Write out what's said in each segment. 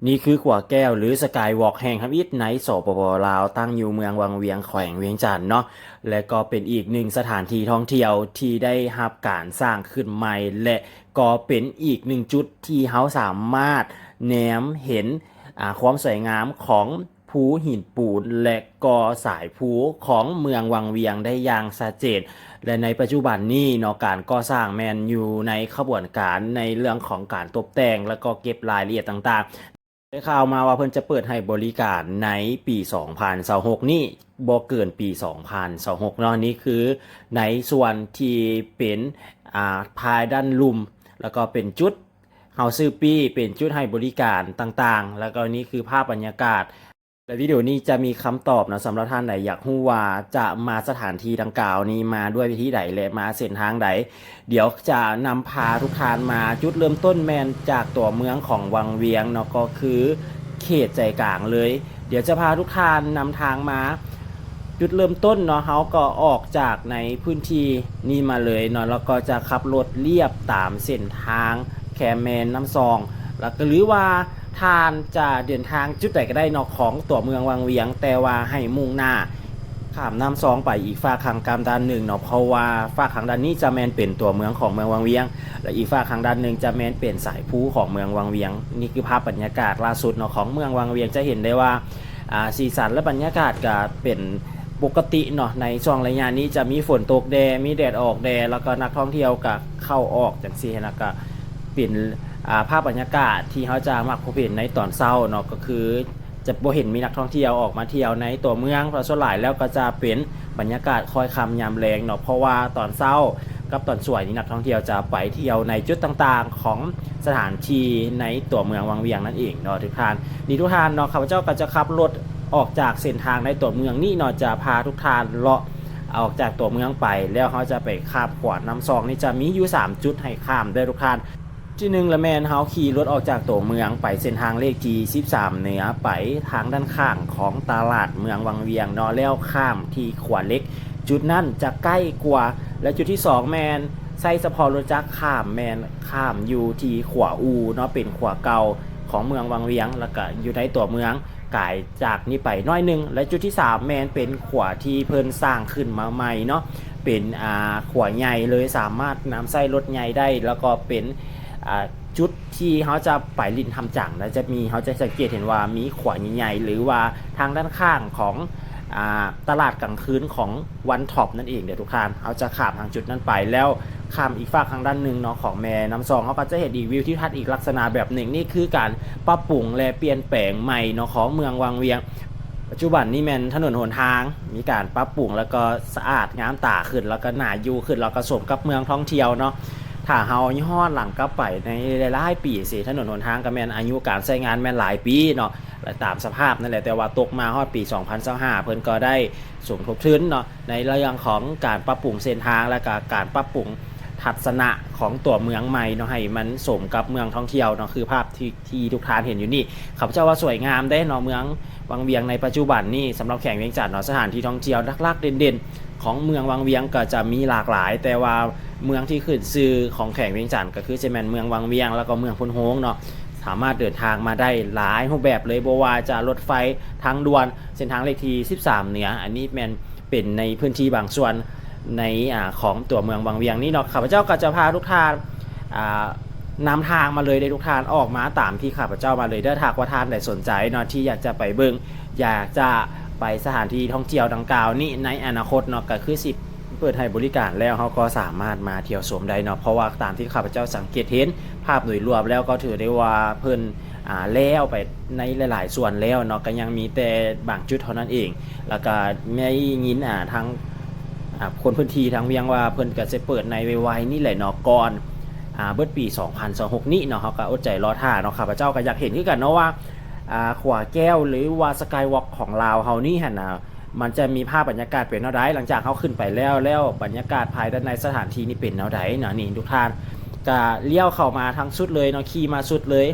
นี่คือขัวแก้วหรือสกายวอล์กแห่งฮับอิฐในสปปลาวตั้งอยู่เมืองวังเวียงแขวงเวียงจันทน์เนาะและก็เป็นอีกหนึ่งสถานที่ท่องเที่ยวที่ได้รับการสร้างขึ้นใหม่และก็เป็นอีกหนึ่งจุดที่เราสามารถแนมเห็นความสวยงามของภูหินปูนและก็สายภูของเมืองวังเวียงได้อย่างชัดเจนและในปัจจุบันนี้เนาะการก่อสร้างแมนอยู่ในขบวนการในเรื่องของการตกแต่งและก็เก็บรายละเอียดต่างๆ ได้ข่าวมาว่าเพิ่นจะเปิดให้บริการในปี 2026นี่บ่เกินปี 2026เนาะนี่คือในส่วนที่เป็นภายด้านลุ่มแล้วก็เป็นจุดเฮาซื้อปีเป็นจุดให้บริการต่างๆแล้วก็นี่คือภาพบรรยากาศและวิดีโอนี้จะมีคำตอบนะสำหรับท่านไหนอยากรู้ว่าจะมาสถานที่ดังกล่าวนี้มาด้วยวิธีใดและมาเส้นทางใดเดี๋ยวจะนำพาทุกท่านมาจุดเริ่มต้นแมนจากตัวเมืองของวังเวียงเนาะก็คือเขตใจกลางเลย เดี๋ยวจะพาทุกท่านนำทางมาจุดเริ่มต้นเนาะเขาก็ออกจากในพื้นที่นี้มาเลยเนาะแล้วก็จะขับรถเลียบตามเส้นทางแคมเมนน้ำซองแล้วก็หรือว่าท่านจะเดินทางจุดใดก็ได้นอกของตัวเมืองวังเวียงแต่ว่าให้มุ่งหน้าข้ามน้ำซองไปอีกฝากทางกามด้านหนึ่งเนาะเพราะว่าฝากทางด้านนี้จะแมนเป็นตัวเมืองของเมืองวังเวียงและอีกฝากทางด้านหนึ่งจะแมนเป็นสายภูของเมืองวังเวียงนี่คือภาพบรรยากาศล่าสุดเนาะของเมืองวังเวียงจะเห็นได้ว่าสีสันและบรรยากาศก็เป็นปกติเนาะในช่วงระยะนี้จะมีฝนตกแดดมีแดดออกแดดแล้วก็นักท่องเที่ยวก็เข้าออกจังซี่นะก็เป็นภาพบรรยากาศที่เขาจะมักพบเห็นในตอนเช้าเนาะก็คือจะบ่เห็นมีนักท่องเที่ยวออกมาเที่ยวในตัวเมืองเพราะส่วนหลายแล้วก็จะเป็นบรรยากาศคอยคำยามแรงเนาะเพราะว่าตอนเช้ากับตอนสวยนี่นักท่องเที่ยวจะไปเที่ยวในจุดต่างๆของสถานที่ในตัวเมืองวังเวียงนั่นเองเนาะทุกท่านนี่ทุกท่านเนาะข้าพเจ้าก็จะขับรถออกจากเส้นทางในตัวเมืองนี่เนาะจะพาทุกท่านเลาะออกจากตัวเมืองไปแล้วเขาจะไปข้ามขวดน้ำซองนี่จะมีอยู่3จุดให้ข้ามได้ทุกท่านที่หนึ่งละแมนเฮาขี่รถออกจากตัวเมืองไปเส้นทางเลขที่13เหนือไปทางด้านข้างของตลาดเมืองวังเวียงเนาะแล้วข้ามที่ขวดเล็กจุดนั้นจะใกล้กว่าและจุดที่2แมนใส่สะพานรถจักรข้ามแมนข้ามอยู่ที่ขวาอูเนาะเป็นขวาเก่าของเมืองวังเวียงแล้วก็อยู่ในตัวเมืองกายจากนี้ไปน้อยนึงและจุดที่3แมนเป็นขวาที่เพิ่นสร้างขึ้นมาใหม่เนาะเป็นขวาใหญ่เลยสามารถนำใส่รถใหญ่ได้แล้วก็เป็นจุดที่เขาจะไปลินทำจังแล้วจะมีเขาจะสังเกตเห็นว่ามีขวาใหญ่ๆหรือว่าทางด้านข้างของตลาดกลางคืนของวันท็อปนั่นเองเดี๋ยวทุกท่านเขาจะข้ามทางจุดนั้นไปแล้วข้ามอีกฝากทางด้านหนึ่งเนาะของแม่น้ำซองเขาก็จะเห็นอีกวิวที่ทัดอีกลักษณะแบบหนึ่งนี่คือการปรับปรุงและเปลี่ยนแปลงใหม่เนาะของเมืองวังเวียงปัจจุบันนี่แมนถนนหนทางมีการปรับปรุงแล้วก็สะอาดงามตาขึ้นแล้วก็หนาอยู่ขึ้นแล้วก็สมกับเมืองท่องเที่ยวเนาะถ้าเฮาย้อนหลังกลับไปในหลายๆปีสิถนนหนทางก็แมนอายุการใช้งานแมนหลายปีเนาะตามสภาพนั่นแหละแต่ว่าตกมาฮอดปี2025เพิ่นก็ได้สมทบทุนเนาะในเรื่องของการปรับปรุงเส้นทางและก็การปรับปรุงทัศนะของตัวเมืองใหม่เนาะให้มันสมกับเมืองท่องเที่ยวเนาะคือภาพที่ทุกท่านเห็นอยู่นี่ข้าพเจ้าว่าสวยงามได้เนาะเมืองวังเวียงในปัจจุบันนี่สำหรับแขกเวียงจันทน์เนาะสถานที่ท่องเที่ยวลักๆเด่นๆของเมืองวังเวียงก็จะมีหลากหลายแต่ว่าเมืองที่ขึ้นชื่อของแขกเวียงจันทน์ก็คือจะเป็นเมืองวังเวียงแล้วก็เมืองพุนโฮงเนาะสามารถเดินทางมาได้หลายรูปแบบเลยบ่ว่าจะรถไฟทางด่วนเส้นทางเลขที่13เหนืออันนี้แมนเป็นในพื้นที่บางส่วนในของตัวเมืองวังเวียงนี่เนาะข้าพเจ้าก็จะพาทุกท่านนำทางมาเลยได้ทุกท่านออกมาตามที่ข้าพเจ้ามาเลยถ้าหากว่าท่านใดสนใจเนาะที่อยากจะไปเบิ่งอยากจะไปสถานที่ท่องเที่ยวดังกล่าวนี่ในอนาคตเนาะก็คือ10เปิดให้บริการแล้วเขาก็สามารถมาเที่ยวชมได้เนาะเพราะว่าตามที่ข้าพเจ้าสังเกตเห็นภาพโดยรวมแล้วก็ถือได้ว่าเพิ่นแล้วไปในหลายๆส่วนแล้วเนาะก็ยังมีแต่บางจุดเท่านั้นเองแล้วก็ไม่ยินทางคนพื้นที่ทางเวียงว่าเพิ่นก็จะเปิดในไวๆนี่แหละเนาะก่อนเบิดปี2026นี้เนาะเขาก็อดใจรอท่าเนาะข้าพเจ้าก็อยากเห็นคือกันเนาะว่าขวาแก้วหรือว่าสกายวอล์กของลาวเฮานี่หั่นน่ะมันจะมีภาพบรรยากาศเป็นแนวใดหลังจากเขาขึ้นไปแล้วบรรยากาศภายในสถานที่นี่เป็นแนวใดเนาะนี่ทุกท่านก็เลี้ยวเข้ามาทางสุดเลยเนาะขี่มาสุดเลย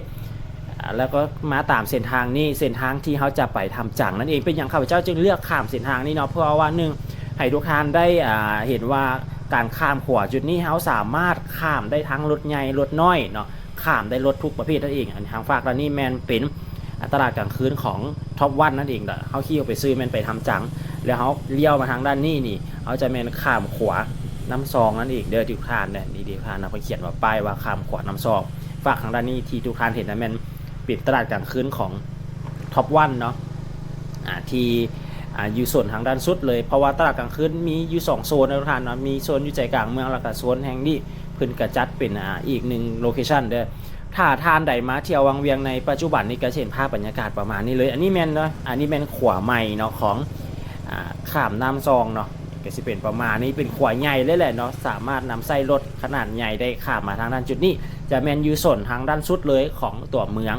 แล้วก็มาตามเส้นทางนี่เส้นทางที่เขาจะไปทำจังนั่นเองเป็นอย่างข้าพเจ้าจึงเลือกข้ามเส้นทางนี้เนาะเพราะว่า1ให้ทุกท่านได้เห็นว่าการข้ามขวาจุดนี้เขาสามารถข้ามได้ทั้งรถใหญ่รถน้อยเนาะข้ามได้รถทุกประเภทนั่นเองอันทางฝากเรานี่แมนเป็น ตลาดกลางคืนของท็อปวันนั่นเองเด้อเขาขี่ไปซื้อแม่นไปทำจังแล้วเขาเลี้ยวมาทางด้านนี้นี่เขาจะแม่นข้ามขวาน้ำซองนั่นเองเด้อทุกท่านเนี่ยนี่ทุกท่านเอาไปเขียนว่าป้ายว่าข้ามขวาน้ำซองฝากทางด้านนี้ที่ทุกท่านเห็นนะแม่นปิดตลาดกลางคืนของท็อปวันเนาะที่อยู่ส่วนทางด้านสุดเลยเพราะว่าตลาดกลางคืนมีอยู่2โซนนะทุกท่านเนาะมีโซนอยู่ใจกลางเมืองแล้วก็โซนแห่งนี้เพิ่นกระจัดเป็นอีก1โลเคชั่นเด้อถ้าทานใดมาเที่ยววังเวียงในปัจจุบันนี้ก็เห็นภาพบรรยากาศประมาณนี้เลยอันนี้แม่นเนาะอันนี้แม่นขวาใหม่เนาะของข้ามน้ำซองเนาะก็สิเป็นประมาณนี้เป็นขวาใหญ่เลยแหละเนาะสามารถนำไส้รถขนาดใหญ่ได้ข้ามมาทางด้านจุดนี้จะแม่นอยู่ส่วนทางด้านสุดเลยของตัวเมือง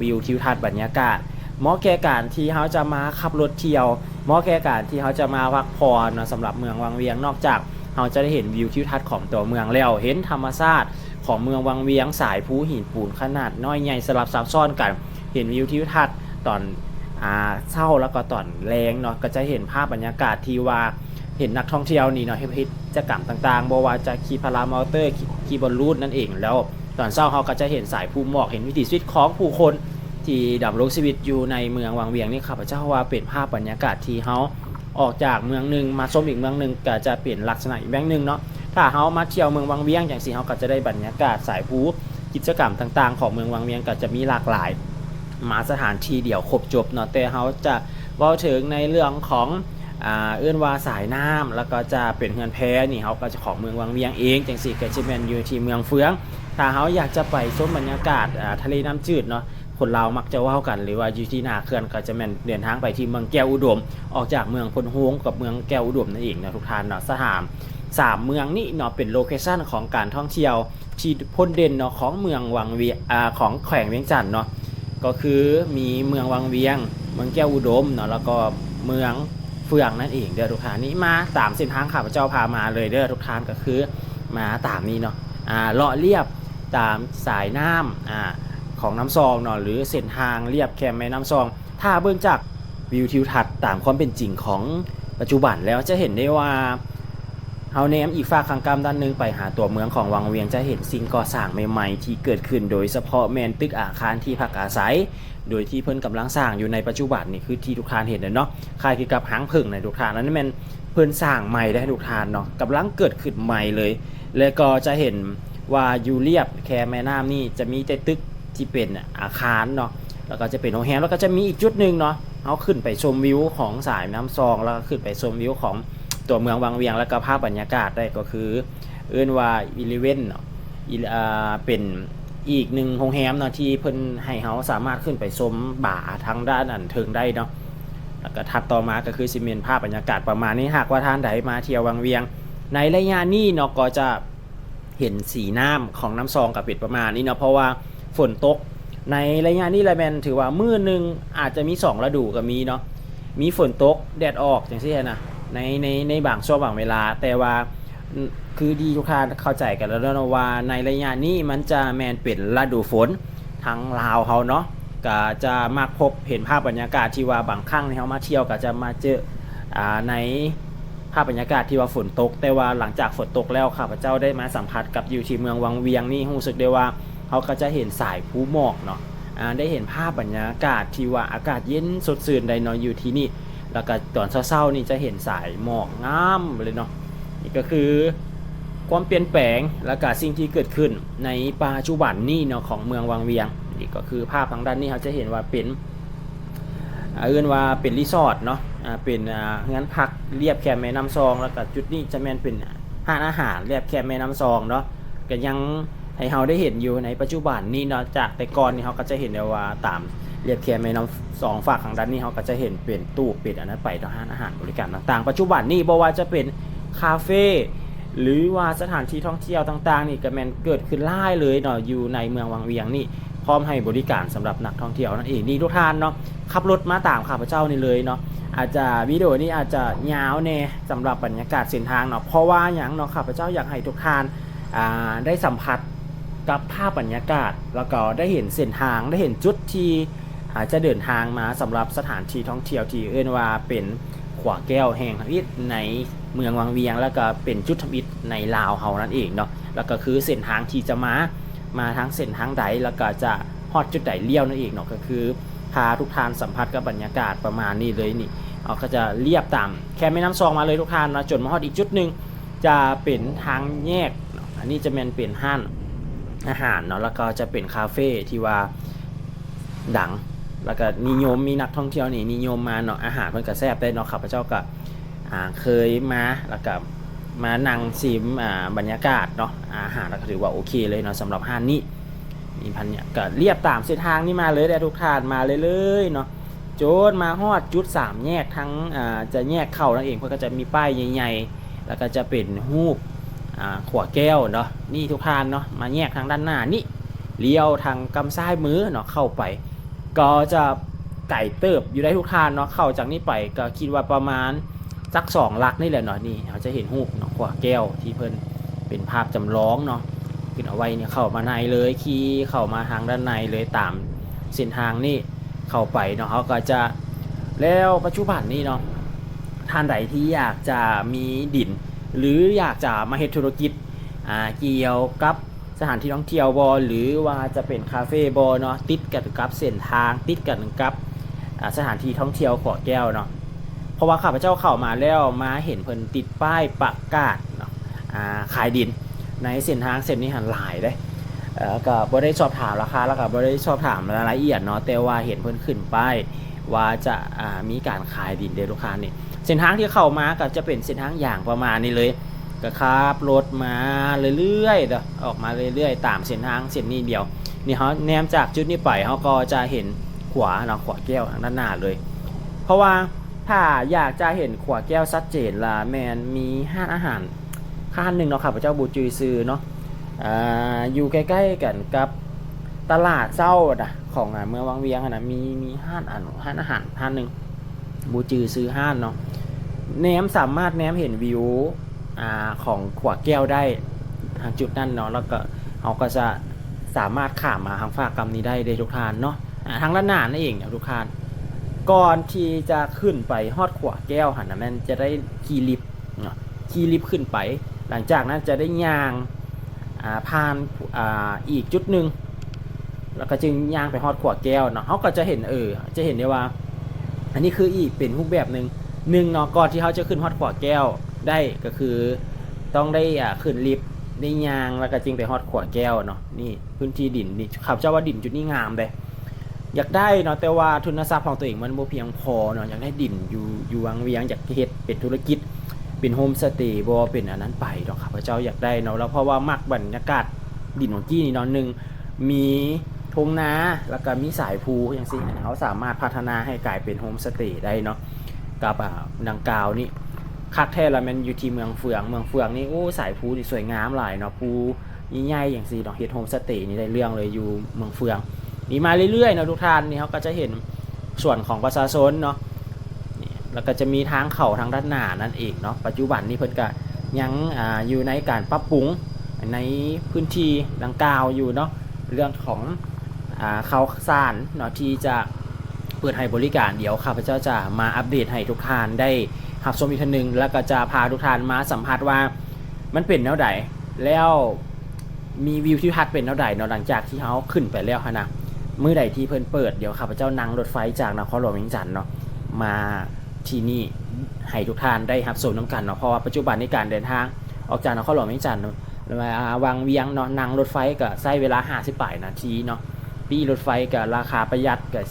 วิวทิวทัศน์บรรยากาศเหมาะแก่การที่เขาจะมาขับรถเที่ยวเหมาะแก่การที่เขาจะมาพักผ่อนนะสำหรับเมืองวังเวียงนอกจากเราจะได้เห็นวิวทิวทัศน์ของตัวเมืองแล้วเห็นธรรมชาติของเมืองวังเวียงสายภูหินปูนขนาดน้อยใหญ่สลับซับซ้อนกันเห็นวิวทิวทัศน์ตอนเช้าแล้วก็ตอนแรงเนาะก็จะเห็นภาพบรรยากาศที่ว่าเห็นนักท่องเที่ยวนี่เนาะเฮ็ดกิจกรรมต่างๆบ่ว่าจะขี่พารามอเตอร์ขี่บอลลูนนั่นเองแล้วตอนเช้าเขาก็จะเห็นสายภูหมอกเห็นวิถีชีวิตของผู้คนที่ดำรงชีวิตอยู่ในเมืองวังเวียงนี่ครับพระเจ้าว่าเป็นภาพบรรยากาศที่เขาออกจากเมืองหนึ่งมาชมอีกเมืองหนึ่งก็จะเปลี่ยนลักษณะอีกแบบนึงเนาะถ้าเขามาเที่ยวเมืองวังเวียงอย่างสิเขาก็จะได้บรรยากาศสายภูกิจกรรมต่างๆของเมืองวังเวียงก็จะมีหลากหลายมาสถานที่เดียวครบจบเนาะแต่เขาจะเว้าถึงในเรื่องของเอื้อนว่าสายน้ำแล้วก็จะเป็นเฮือนแพนี่เขาก็จะของเมืองวังเวียงเองจังสิก็จะเป็นอยู่ที่เมืองเฟืองถ้าเขาอยากจะไปชมบรรยากาศทะเลน้ำจืดเนาะคนเรามักจะว่ากันหรือว่าอยู่ที่หน้าเขื่อนก็จะแม่นเดินทางไปที่เมืองแก้วอุดมออกจากเมืองพนฮวงกับเมืองแก้วอุดมนั่นเองนะทุกท่านเนาะ3เมืองนี้เนาะเป็นโลเคชั่นของการท่องเที่ยวที่พ้นเด่นเนาะของเมืองวังเวียงของแขวงเวียงจันทน์เนาะก็คือมีเมืองวังเวียงเมืองแก้วอุดมเนาะแล้วก็เมืองเฟืองนั่นเองเด้อทุกท่านนี้มาตามเส้นทางข้าพเจ้าพามาเลยเด้อทุกท่านก็คือมาตามนี้เนาะเลาะเลียบตามสายน้ำของน้ำซองเนาะหรือเส้นทางเรียบแคมแม่น้ำซองถ้าเบื้องจากวิวทิวทัศน์ตามความเป็นจริงของปัจจุบันแล้วจะเห็นได้ว่าเฮาแนมอีกฝากข้างกำด้านนึงไปหาตัวเมืองของวังเวียงจะเห็นสิ่งก่อสร้างใหม่ๆที่เกิดขึ้นโดยเฉพาะแมนตึกอาคารที่พักอาศัยโดยที่เพิ่นกำลังสร้างอยู่ในปัจจุบันนี่คือที่ทุกท่านเห็นเนาะคล้ายกับหางผึ่งในทุกท่านนั้นแม่นเพิ่นสร้างใหม่ได้ทุกท่านเนาะกำลังเกิดขึ้นใหม่เลยแล้วก็จะเห็นว่าอยู่เรียบแคแม่น้ำนี่จะมีแต่ตึกที่เป็นอาคารเนาะแล้วก็จะเป็นโรงแรมแล้วก็จะมีอีกจุดนึงเนาะเอาขึ้นไปชมวิวของสายน้ำซองแล้วก็ขึ้นไปชมวิวของตัวเมืองวังเวียงแล้วก็ภาพบรรยากาศได้ก็คือเอิ้นว่าอิเลเว่นเนาะเป็นอีกหนึ่งโรงแรมเนาะที่เพิ่นให้เฮาสามารถขึ้นไปชมบ่าทางด้านอันเทิงได้เนาะแล้วก็ถัดต่อมาก็คือสิเมนภาพบรรยากาศประมาณนี้หากว่าท่านใดมาเที่ยววังเวียงในระยะนี้เนาะก็จะเห็นสีน้ำของน้ำซองกับเป็ดประมาณนี้เนาะเพราะว่าฝนตกในระยะนี้แหละแม่นถือว่ามื้อนึงอาจจะมี2ฤดูก็มีเนาะมีฝนตกแดดออกจังซี่นะในบางช่วงบางเวลาแต่ว่าคือดีทุกท่านเข้าใจกันแล้วนะว่าในระยะนี้มันจะแมนเป็นฤดูฝนทางลาวเขาเนาะก็จะมักพบเห็นภาพบรรยากาศที่ว่าบางครั้งที่เขามาเที่ยวก็จะมาเจอในภาพบรรยากาศที่ว่าฝนตกแต่ว่าหลังจากฝนตกแล้วข้าพเจ้าได้มาสัมผัสกับอยู่ที่เมืองวังเวียงนี่รู้สึกได้ว่าเขาก็จะเห็นสายภูหมอกเนาะได้เห็นภาพบรรยากาศที่ว่าอากาศเย็นสดชื่นได้เนาะอยู่ที่นี่แล้วก็ตอนเช้าๆนี่จะเห็นสายหมอกงามเลยเนาะนี่ก็คือความเปลี่ยนแปลงและก็สิ่งที่เกิดขึ้นในปัจจุบันนี้เนาะของเมืองวังเวียงนี่ก็คือภาพทางด้านนี้เขาจะเห็นว่าเป็นเอื้อนว่าเป็นรีสอร์ทเนาะเป็นเงินพักเรียบแคมแม่น้ำซองแล้วก็จุดนี้จะแม่นเป็นห้านอาหารเรียบแคมแม่น้ำซองเนาะก็ยังให้เราได้เห็นอยู่ในปัจจุบันนี้เนาะจากแต่ก่อนนี่เขาก็จะเห็นได้ว่าตามเรียบแคมแม่น้ำซองฝากทางด้านนี้เขาก็จะเห็นเป็นตู้ปิดอันนั้นไปต่อห้านอาหารบริการต่างๆปัจจุบันนี้บ่ว่าจะเป็นคาเฟ่หรือว่าสถานที่ท่องเที่ยวต่างๆนี่ก็แม่นเกิดขึ้นหลายเลยเนาะอยู่ในเมืองวังเวียงนี่พร้อมให้บริการสำหรับนักท่องเที่ยวนั่นเองนี่ทุกท่านเนาะขับรถมาตามข้าพเจ้านี่เลยเนาะอาจจะวิดีโอนี้อาจจะยาวแน่สำหรับบรรยากาศเส้นทางเนาะเพราะว่าอย่างเนาะข้าพเจ้าอยากให้ทุกท่านได้สัมผัสกับภาพบรรยากาศแล้วก็ได้เห็นเส้นทางได้เห็นจุดที่อาจจะเดินทางมาสำหรับสถานที่ท่องเที่ยวที่เอิ้นว่าเป็นขวาแก้วแห่งทำอิฐในเมืองวังเวียงแล้วก็เป็นจุดทำอิฐในลาวเฮานั่นเองเนาะแล้วก็คือเส้นทางที่จะมาทางเส้นทางใดแล้วก็จะฮอดจุดใดเลี้ยวนั่นเองเนาะก็คือ พาทุกท่านสัมผัสกับบรรยากาศประมาณนี้เลยนี่เอาก็จะเรียบตามแค่แม่น้ำซองมาเลยทุกท่านนะจนมาฮอดอีกจุดหนึ่งจะเป็นทางแยกอันนี้จะเป็นห้านอาหารเนาะแล้วก็จะเป็นคาเฟ่ที่ว่าดังแล้วก็นิยมมีนักท่องเที่ยวนี่นิยมมาเนาะอาหารเพิ่นก็แซ่บได้เนาะข้าพเจ้าก็เคยมาแล้วก็มานั่งชิมบรรยากาศเนาะอาหารก็ถือว่าโอเคเลยเนาะสำหรับห้านนี้นี่พันเนี่ยก็เรียบตามเส้นทางนี้มาเลยได้ทุกท่านมาเลยเนาะโจนมาฮอดจุด3แยกทั้งจะแยกเข้านั่นเองเพื่อก็จะมีป้ายใหญ่ๆแล้วก็จะเป็นรูปขวดแก้วเนาะนี่ทุกท่านเนาะมาแยกทางด้านหน้านี่เลี้ยวทางกำซ้ายมือเนาะเข้าไปก็จะไก่เติบอยู่ได้ทุกท่านเนาะเข้าจากนี้ไปก็คิดว่าประมาณสัก2 ลักนี่แหละเนาะนี่เราจะเห็นรูปเนาะขวดแก้วที่เพิ่นเป็นภาพจำลองเนาะขึ้นเอาไว้เนี่ยเข้ามาในเลยขี่เข้ามาทางด้านในเลยตามเส้นทางนี่เข้าไปเนาะเขาก็จะแล้วปัจจุบันนี้เนาะท่านใดที่อยากจะมีดินหรืออยากจะมาเฮ็ดธุรกิจเกี่ยวกับสถานที่ท่องเที่ยวบอหรือว่าจะเป็นคาเฟ่บอเนาะติดกันกับเส้นทางติดกันกับสถานที่ท่องเที่ยวขอแก้วเนาะเพราะว่าข้าพเจ้าเข้ามาแล้วมาเห็นเพิ่นติดป้ายประกาศเนาะขายดินในเส้นทางเส้นนี้หันหลายได้ก็บ่ได้สอบถามราคาแล้วก็บ่ได้สอบถามรายละเอียดเนาะแต่ว่าเห็นเพิ่นขึ้นป้ายว่าจะมีการขายดินเด้อลูกค้านี่เส้นทางที่เข้ามาก็จะเป็นเส้นทางอย่างประมาณนี้เลยก็ขับรถมาเรื่อยๆเด้อออกมาเรื่อยๆตามเส้นทางเส้นนี้เดียวนี่เฮาแนมจากจุดนี้ไปเฮาก็จะเห็นขวาเนาะขวาแก้วทางด้านหน้าเลยเพราะว่าถ้าอยากจะเห็นขวาแก้วชัดเจนล่ะแม่นมีห้านอาหารร้านนึงเนาะครับพระเจ้าบูจือซื้อเนาะอยู่ใกล้ๆกันกับตลาดเช้านะของเมืองวังเวียงนะมีห้านอาหารห้านนึงบูจือซื้อห้านเนาะแนมสามารถแนมเห็นวิวของขวดแก้วได้ทางจุดนั้นเนาะแล้วก็เขาก็จะสามารถข้ามมาทางฝากกรรมนี้ได้เลยทุกท่านเนาะทางด้านหน้านั่นเองทุกท่านก่อนที่จะขึ้นไปฮอดขวดแก้วหันนะมันจะได้ขี่ลิฟต์เนาะขี่ลิฟต์ขึ้นไปหลังจากนั้นจะได้ย่างผ่านอีกจุดหนึ่งแล้วก็จึงย่างไปฮอดขวดแก้วเนาะเขาก็จะเห็นจะเห็นได้ว่าอันนี้คืออีกเป็นรูปแบบหนึ่งเนาะก่อนที่เขาจะขึ้นฮอดขวดแก้วได้ก็คือต้องได้ขึ้นลิฟต์ได้ย่างแล้วก็จึงไปฮอดขวดแก้วเนาะนี่พื้นที่ดินนี่ขับเจ้าว่าดินจุดนี้งามเลยอยากได้เนาะแต่ว่าทุนทรัพย์ของตัวเองมันบ่เพียงพอเนาะอยากได้ดินอยู่วังเวียงอยากเฮ็ดเป็นธุรกิจเป็นโฮมสเตย์บ่เป็นอันนั้นไปเนาะครับพระเจ้าอยากได้เนาะแล้วเพราะว่ามักบรรยากาศดินของกี้นี่เนาะนึงมีทุ่งนาแล้วก็มีสายภูอย่างซี่เขาสามารถพัฒนาให้กลายเป็นโฮมสเตย์ได้เนาะกับดังกล่าวนี่คักแท้ละมันอยู่ที่เมืองเฟืองนี่โอ้สายภูนี่สวยงามหลายเนาะภูใหญ่ๆอย่างซี่เนาะเฮ็ดโฮมสเตย์นี่ได้เรื่องเลยอยู่เมืองเฟืองนี่มาเรื่อยๆเนาะทุกท่านนี่เขาก็จะเห็นส่วนของประชาชนเนาะแล้วก็จะมีทางเข้าทางด้านหน้านั่นเองเนาะปัจจุบันนี้เพิ่นก็ยังอยู่ในการปรับปรุงในพื้นที่ดังกล่าวอยู่เนาะเรื่องของข่าวสารเนาะที่จะเปิดให้บริการเดี๋ยวข้าพเจ้าจะมาอัปเดตให้ทุกท่านได้รับชมอีกทีนึงแล้วก็จะพาทุกท่านมาสัมผัสว่ามันเป็นแนวใดแล้วมีวิวทิวทัศน์เป็นแนวใดเนาะหลังจากที่เฮาขึ้นไปแล้วนะมื้อใดที่เพิ่นเปิดเดี๋ยวข้าพเจ้านั่งรถไฟจากนครหลวงเวียงจันทน์เนาะมาที่นี่ให้ทุกท่านได้รับชมน้ำกันเนาะเพราะว่าปัจจุบันในการเดินทางออกจากนครหลวงเวียงจันทน์มาวังเวียงเนาะนั่งรถไฟก็ใช้เวลา58 นาทีเนาะปีรถไฟก็ราคาประหยัดก็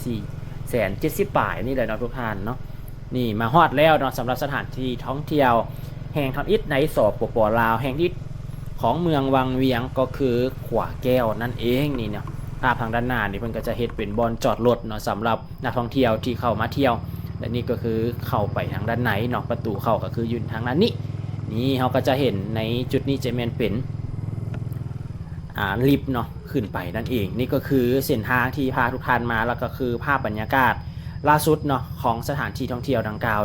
470 บาทนี่แหละเนาะทุกท่านเนาะนี่มาฮอดแล้วเนาะสำหรับสถานที่ท่องเที่ยวแห่งทำอิฐในสปป.ลาวแห่งที่ของเมืองวังเวียงก็คือขวาแก้วนั่นเองนี่เนาะภาพทางด้านหน้านี่เพิ่นก็จะเฮ็ดเป็นบอนจอดรถเนาะสำหรับนักท่องเที่ยวที่เข้ามาเที่ยวและนี่ก็คือเข้าไปทางด้านในเนาะประตูเข้าก็คืออยู่ทางด้านนี้นี่เราก็จะเห็นในจุดนี้จะเป็นลิฟต์เนาะขึ้นไปนั่นเองนี่ก็คือเส้นทางที่พาทุกท่านมาแล้วก็คือภาพบรรยากาศล่าสุดเนาะของสถานที่ท่องเที่ยวดังกล่าว